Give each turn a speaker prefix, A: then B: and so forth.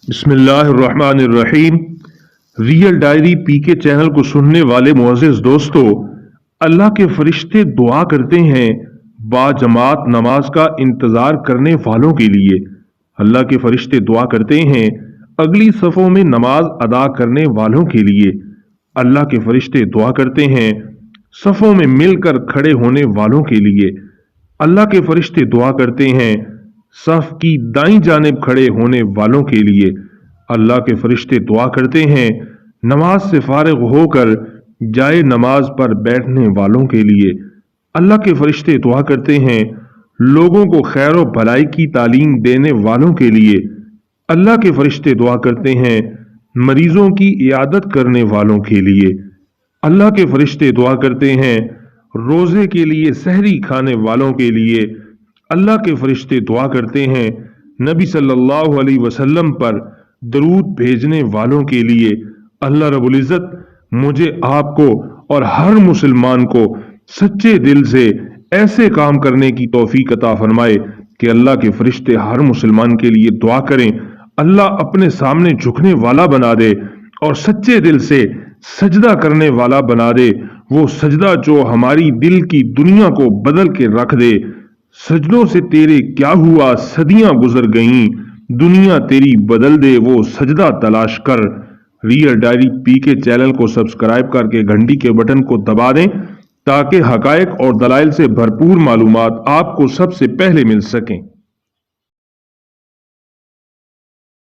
A: بسم اللہ الرحمن الرحیم۔ ریئل ڈائری پی کے چینل کو سننے والے معزز دوستو، اللہ کے فرشتے دعا کرتے ہیں با جماعت نماز کا انتظار کرنے والوں کے لیے۔ اللہ کے فرشتے دعا کرتے ہیں اگلی صفوں میں نماز ادا کرنے والوں کے لیے۔ اللہ کے فرشتے دعا کرتے ہیں صفوں میں مل کر کھڑے ہونے والوں کے لیے۔ اللہ کے فرشتے دعا کرتے ہیں صف کی دائیں جانب کھڑے ہونے والوں کے لیے۔ اللہ کے فرشتے دعا کرتے ہیں نماز سے فارغ ہو کر جائے نماز پر بیٹھنے والوں کے لیے۔ اللہ کے فرشتے دعا کرتے ہیں لوگوں کو خیر و بھلائی کی تعلیم دینے والوں کے لیے۔ اللہ کے فرشتے دعا کرتے ہیں مریضوں کی عیادت کرنے والوں کے لیے۔ اللہ کے فرشتے دعا کرتے ہیں روزے کے لیے سحری کھانے والوں کے لیے۔ اللہ کے فرشتے دعا کرتے ہیں نبی صلی اللہ علیہ وسلم پر درود بھیجنے والوں کے لیے۔ اللہ رب العزت مجھے آپ کو اور ہر مسلمان کو سچے دل سے ایسے کام کرنے کی توفیق عطا فرمائے کہ اللہ کے فرشتے ہر مسلمان کے لیے دعا کریں، اللہ اپنے سامنے جھکنے والا بنا دے اور سچے دل سے سجدہ کرنے والا بنا دے، وہ سجدہ جو ہماری دل کی دنیا کو بدل کے رکھ دے۔ سجدوں سے تیرے کیا ہوا صدیاں گزر گئیں، دنیا تیری بدل دے وہ سجدہ تلاش کر۔ ریئل ڈائری پی کے چینل کو سبسکرائب کر کے گھنٹی کے بٹن کو دبا دیں تاکہ حقائق اور دلائل سے بھرپور معلومات آپ کو سب سے پہلے مل سکیں۔